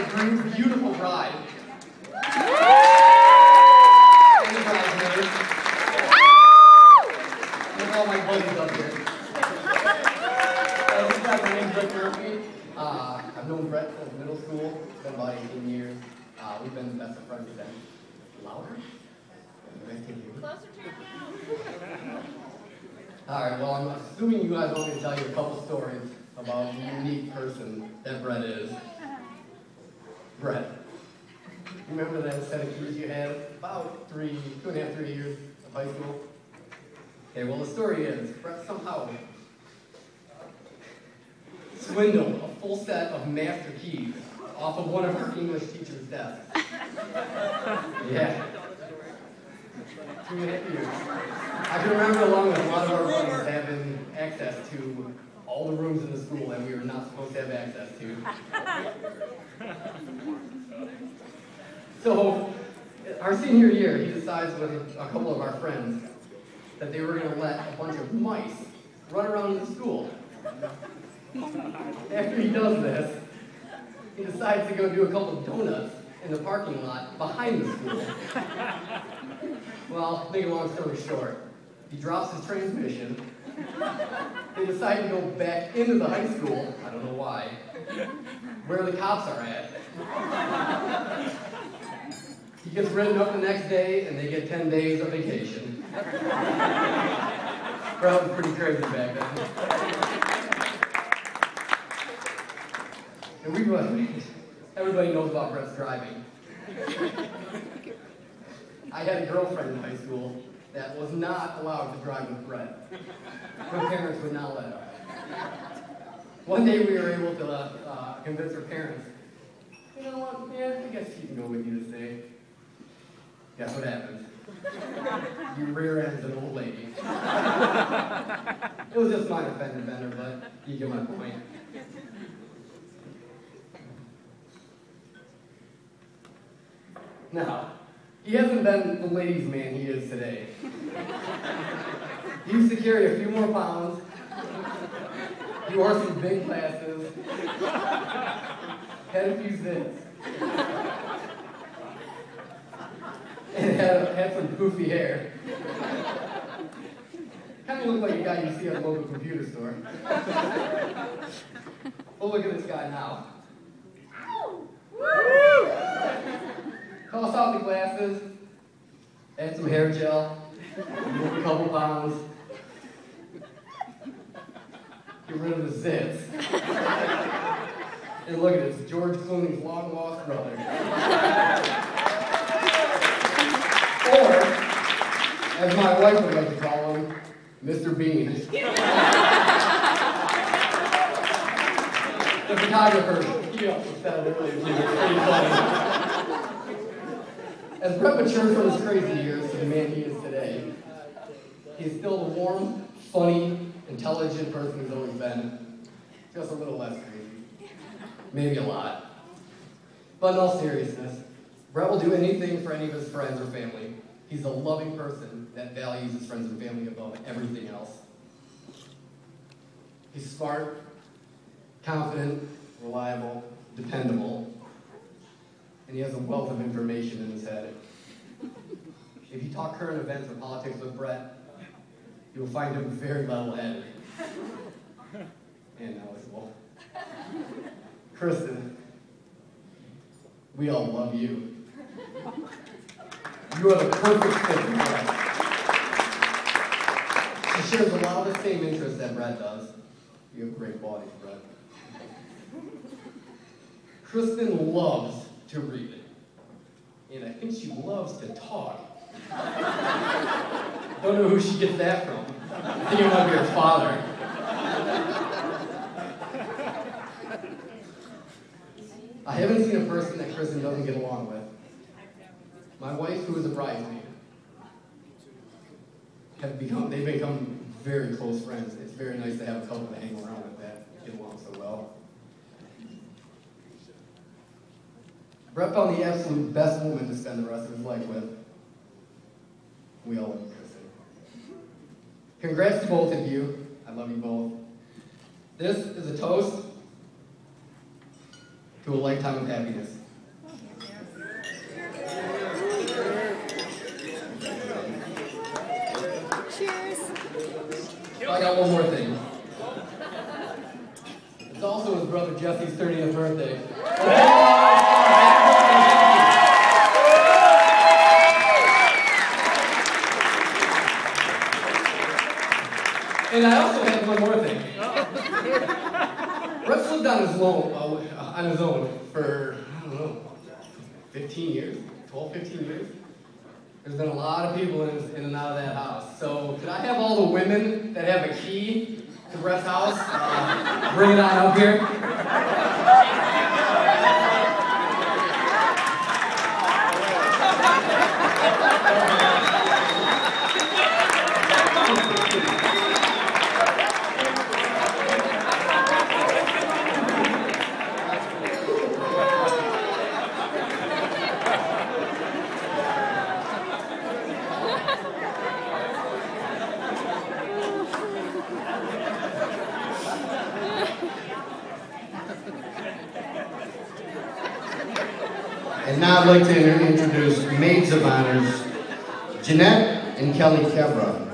great, beautiful bride. And the bridesmaids. And all my buddies up here. My name's Brett and Kristyn. I've known Brett since middle school. It's been about 18 years. We've been best of friends then. Louder? Closer to your mouth. Alright, well, I'm assuming you guys want me to tell you a couple stories about the unique person that Brett is. Brett. Remember that set of keys you had about 2.5, 3 years of high school? Okay, well, the story is, Brett somehow swindled a full set of master keys off of one of our English teacher's desks. Yeah. 2.5 years. I can remember along with a lot of our friends having access to all the rooms in the school that we were not supposed to have access to. So, our senior year, he decides with a couple of our friends that they were going to let a bunch of mice run around the school. After he does this, he decides to go do a couple of donuts in the parking lot behind the school. Well, make a long story short, he drops his transmission. They decide to go back into the high school, I don't know why, where the cops are at. He gets written up the next day, and they get 10 days of vacation. Brett was pretty crazy back then. And everybody knows about Brett's driving. I had a girlfriend in high school that was not allowed to drive with Brett. Her parents would not let her. One day we were able to convince her parents, you know what, man, I guess she can go with you this day. Guess what happened? You rear-ended an old lady. It was just minor fender bender, but you get my point. Now, he hasn't been the ladies' man he is today. He used to carry a few more pounds. He wore some big glasses. Had a few zits. And had some poofy hair. Kind of looked like a guy you see at a local computer store. Well, look at this guy now. Woo! Toss out the glasses, add some hair gel, move a couple pounds, get rid of the zits, and look at this, George Clooney's long-lost brother. Or, as my wife would like to call him, Mr. Bean. The photographer, he also said it earlier, too. It's pretty funny. As Brett matures from his crazy years to the man he is today, he's still the warm, funny, intelligent person he's always been. Just a little less crazy. Maybe a lot. But in all seriousness, Brett will do anything for any of his friends or family. He's a loving person that values his friends and family above everything else. He's smart, confident, reliable, dependable, and he has a wealth of information in his head. If you talk current events or politics with Brett, you will find him very level-headed. And knowledgeable. Kristyn, we all love you. You are the perfect fit for Brett. She shares a lot of the same interests that Brett does. You have great qualities, Brett. Kristyn loves to read. And I think she loves to talk. Don't know who she gets that from. I think it might be her father. I haven't seen a person that Kristyn doesn't get along with. My wife, who is a bridesmaid, they've become very close friends. It's very nice to have a couple to hang around with that get along so well. Brett found the absolute best woman to spend the rest of his life with. We all love you, Kristyn. Congrats to both of you. I love you both. This is a toast to a lifetime of happiness. Cheers. So I got one more thing. It's also his brother Jesse's 30th birthday. And I also have one more thing. Brett's lived on his own for, I don't know, 15 years, 12, 15 years. There's been a lot of people in and out of that house. So could I have all the women that have a key to Brett's house bring it on up here? And now I'd like to introduce maids of honors, Jeanette and Kelly Kebra.